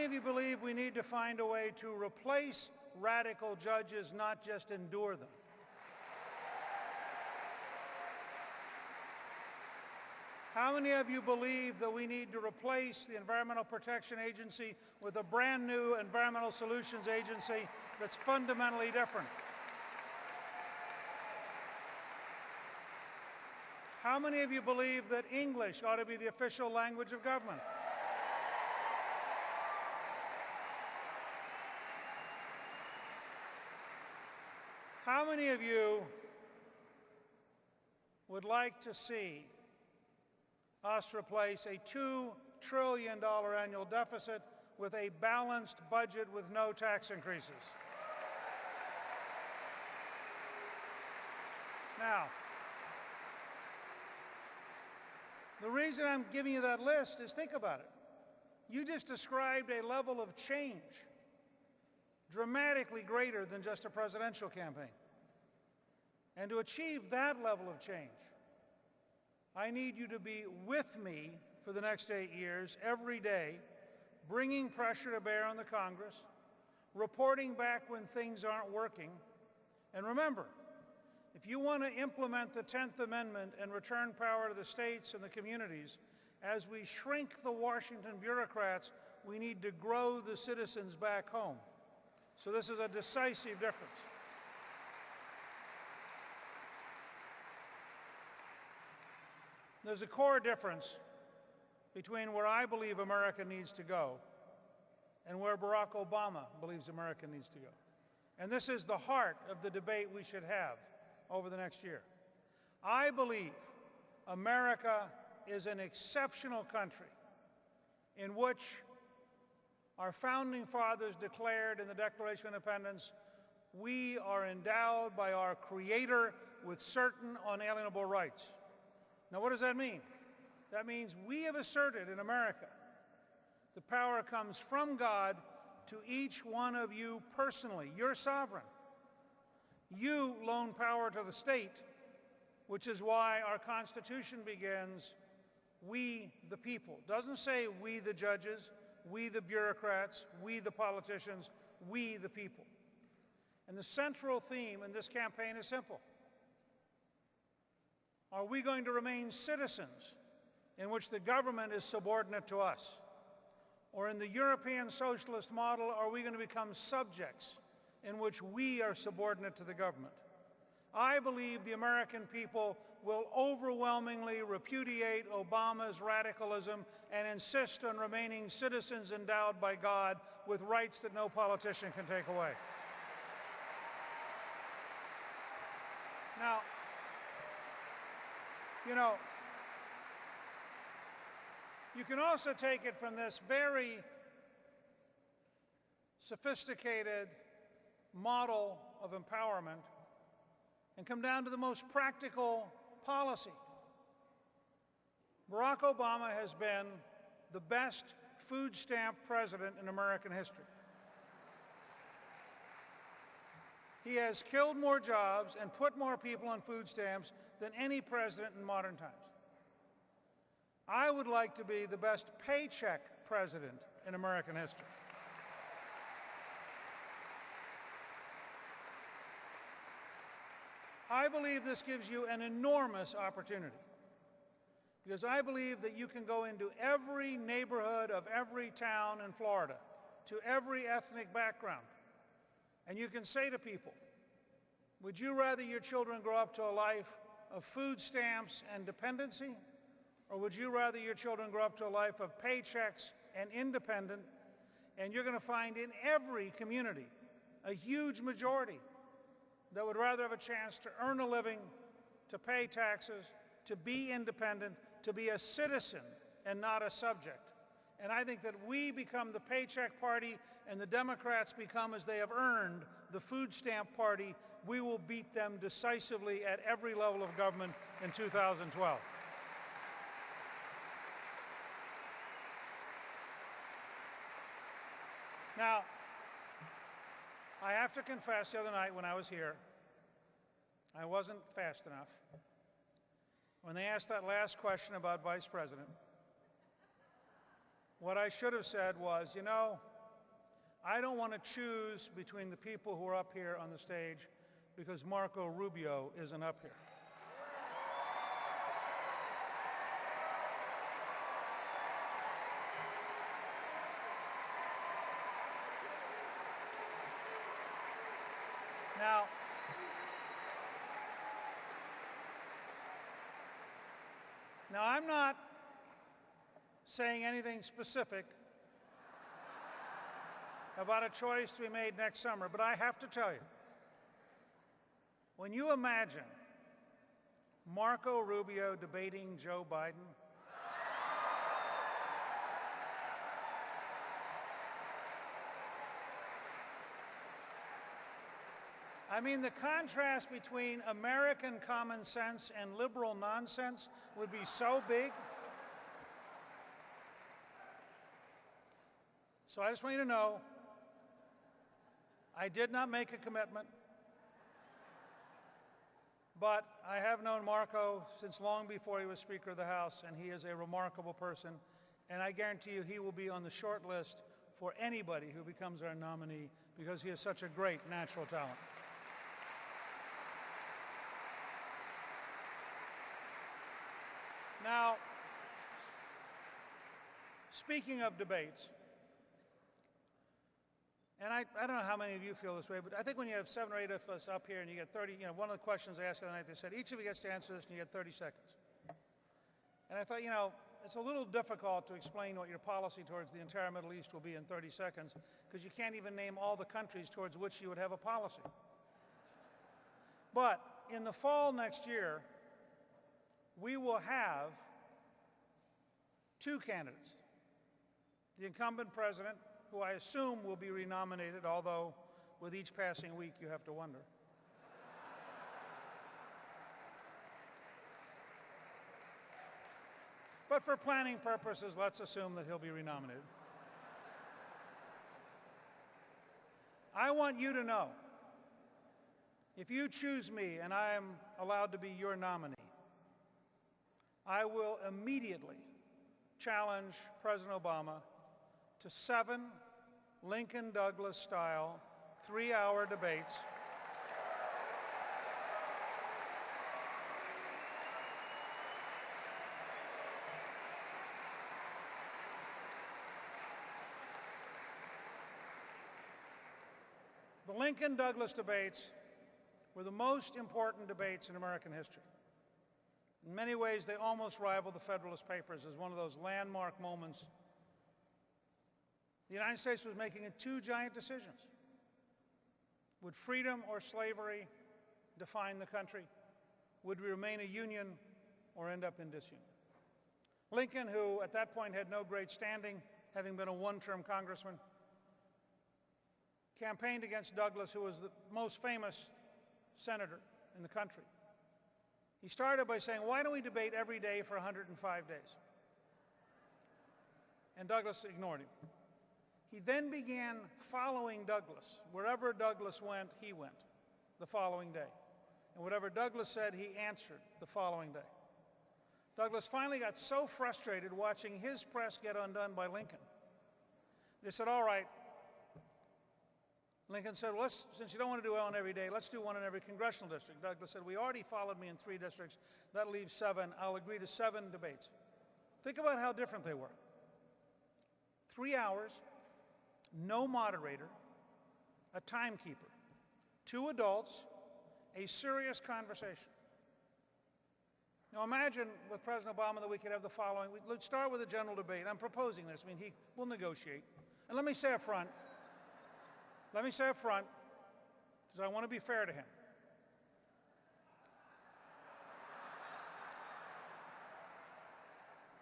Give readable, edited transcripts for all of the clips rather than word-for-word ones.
of you believe we need to find a way to replace radical judges, not just endure them? How many of you believe that we need to replace the Environmental Protection Agency with a brand new Environmental Solutions Agency that's fundamentally different? How many of you believe that English ought to be the official language of government? How many of you would like to see us replace a $2 trillion annual deficit with a balanced budget with no tax increases? Now, the reason I'm giving you that list is, think about it. You just described a level of change dramatically greater than just a presidential campaign. And to achieve that level of change, I need you to be with me for the next 8 years, every day, bringing pressure to bear on the Congress, reporting back when things aren't working. And remember, if you want to implement the 10th Amendment and return power to the states and the communities, as we shrink the Washington bureaucrats, we need to grow the citizens back home. So this is a decisive difference. There's a core difference between where I believe America needs to go and where Barack Obama believes America needs to go. And this is the heart of the debate we should have over the next year. I believe America is an exceptional country in which our founding fathers declared in the Declaration of Independence, we are endowed by our Creator with certain unalienable rights. Now, what does that mean? That means we have asserted in America the power comes from God to each one of you personally. You're sovereign. You loan power to the state, which is why our Constitution begins, we the people. It doesn't say we the judges, we the bureaucrats, we the politicians, we the people. And the central theme in this campaign is simple. Are we going to remain citizens in which the government is subordinate to us? Or in the European socialist model, are we going to become subjects in which we are subordinate to the government? I believe the American people will overwhelmingly repudiate Obama's radicalism and insist on remaining citizens endowed by God with rights that no politician can take away. Now, you know, you can also take it from this very sophisticated model of empowerment and come down to the most practical policy. Barack Obama has been the best food stamp president in American history. He has killed more jobs and put more people on food stamps than any president in modern times. I would like to be the best paycheck president in American history. I believe this gives you an enormous opportunity, because I believe that you can go into every neighborhood of every town in Florida, to every ethnic background, and you can say to people, would you rather your children grow up to a life of food stamps and dependency, or would you rather your children grow up to a life of paychecks and independent? And you're going to find in every community a huge majority that would rather have a chance to earn a living, to pay taxes, to be independent, to be a citizen and not a subject. And I think that we become the paycheck party and the Democrats become, as they have earned, the food stamp party. We will beat them decisively at every level of government in 2012. Now, I have to confess, the other night when I was here, I wasn't fast enough. When they asked that last question about Vice President, what I should have said was, you know, I don't want to choose between the people who are up here on the stage because Marco Rubio isn't up here. Now, I'm not saying anything specific about a choice to be made next summer, but I have to tell you, when you imagine Marco Rubio debating Joe Biden, I mean, the contrast between American common sense and liberal nonsense would be so big. So I just want you to know, I did not make a commitment, but I have known Marco since long before he was Speaker of the House, and he is a remarkable person, and I guarantee you he will be on the short list for anybody who becomes our nominee because he is such a great natural talent. Now, speaking of debates, and I don't know how many of you feel this way, but I think when you have 7 or 8 of us up here and you get 30, one of the questions I asked the other night, they said, each of you gets to answer this and you get 30 seconds. And I thought, it's a little difficult to explain what your policy towards the entire Middle East will be in 30 seconds because you can't even name all the countries towards which you would have a policy. But in the fall next year, we will have 2 candidates. The incumbent president, who I assume will be renominated, although with each passing week you have to wonder. But for planning purposes, let's assume that he'll be renominated. I want you to know, if you choose me and I am allowed to be your nominee, I will immediately challenge President Obama to 7 Lincoln Douglas-style 3-hour debates The Lincoln-Douglas debates were the most important debates in American history. In many ways, they almost rival the Federalist Papers as one of those landmark moments. The United States was making 2 giant decisions. Would freedom or slavery define the country? Would we remain a union or end up in disunion? Lincoln, who at that point had no great standing, having been a 1-term congressman, campaigned against Douglas, who was the most famous senator in the country. He started by saying, why don't we debate every day for 105 days? And Douglas ignored him. He then began following Douglas. Wherever Douglas went, he went the following day. And whatever Douglas said, he answered the following day. Douglas finally got so frustrated watching his press get undone by Lincoln. They said, all right. Lincoln said, well, since you don't want to do one every day, let's do one in every congressional district. Douglas said, we already followed me in 3 districts. That leaves 7. I'll agree to 7 debates. Think about how different they were. 3 hours, no moderator, a timekeeper, 2 adults, a serious conversation. Now imagine with President Obama that we could have the following. Let's start with a general debate. I'm proposing this. I mean, he will negotiate. And let me say up front, because I want to be fair to him.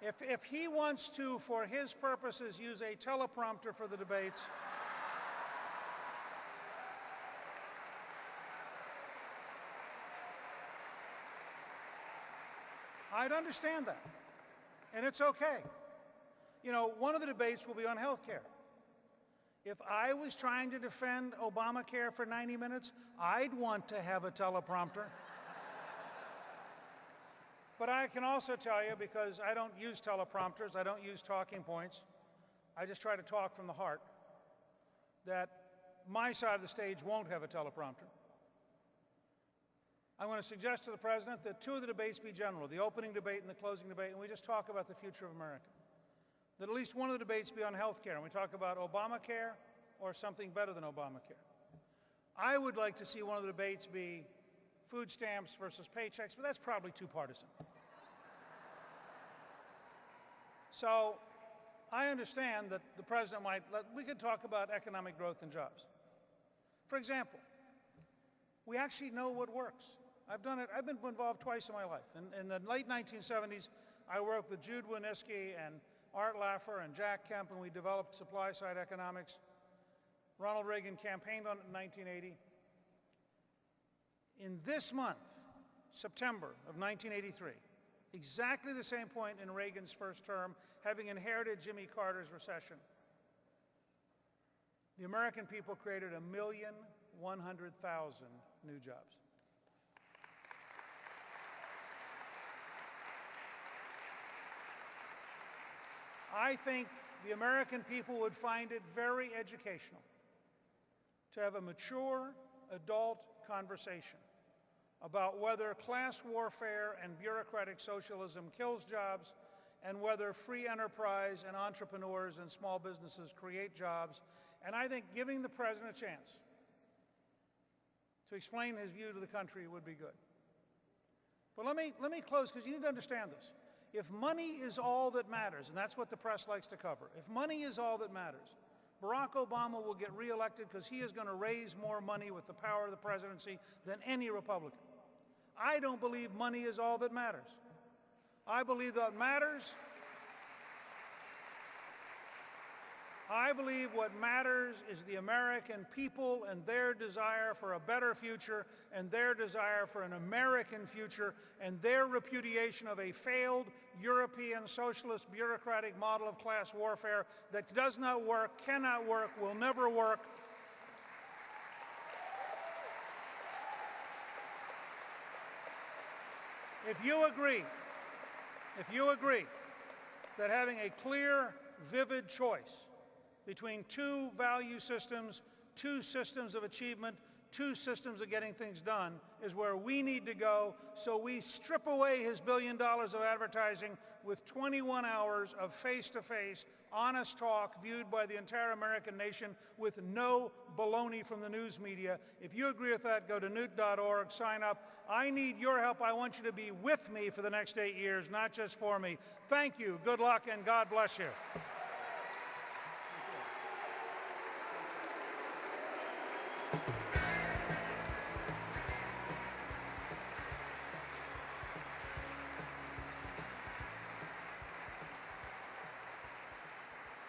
If he wants to, for his purposes, use a teleprompter for the debates, I'd understand that. And it's okay. One of the debates will be on health care. If I was trying to defend Obamacare for 90 minutes, I'd want to have a teleprompter. But I can also tell you, because I don't use teleprompters, I don't use talking points, I just try to talk from the heart. that my side of the stage won't have a teleprompter. I'm going to suggest to the President that two of the debates be general, the opening debate and the closing debate, and we just talk about the future of America. That at least one of the debates be on health care, and we talk about Obamacare or something better than Obamacare. I would like to see one of the debates be food stamps versus paychecks, but that's probably too partisan. So I understand that the President we could talk about economic growth and jobs. For example, we actually know what works. I've done it. I've been involved twice in my life. In the late 1970s, I worked with Jude Winniski and Art Laffer and Jack Kemp, and we developed supply-side economics. Ronald Reagan campaigned on it in 1980. In this month, September of 1983, exactly the same point in Reagan's first term, having inherited Jimmy Carter's recession, the American people created 1,100,000 new jobs. I think the American people would find it very educational to have a mature adult conversation about whether class warfare and bureaucratic socialism kills jobs and whether free enterprise and entrepreneurs and small businesses create jobs. And I think giving the President a chance to explain his view to the country would be good. But let me close, because you need to understand this. If money is all that matters, and that's what the press likes to cover, if money is all that matters, Barack Obama will get reelected because he is going to raise more money with the power of the presidency than any Republican. I don't believe money is all that matters. I believe what matters is the American people and their desire for a better future and their desire for an American future and their repudiation of a failed European socialist bureaucratic model of class warfare that does not work, cannot work, will never work. If you agree that having a clear, vivid choice between two value systems, two systems of achievement, two systems of getting things done is where we need to go, so we strip away his $1 billion of advertising with 21 hours of face-to-face, honest talk viewed by the entire American nation with no baloney from the news media. If you agree with that, go to newt.org, sign up. I need your help. I want you to be with me for the next 8 years, not just for me. Thank you. Good luck, and God bless you.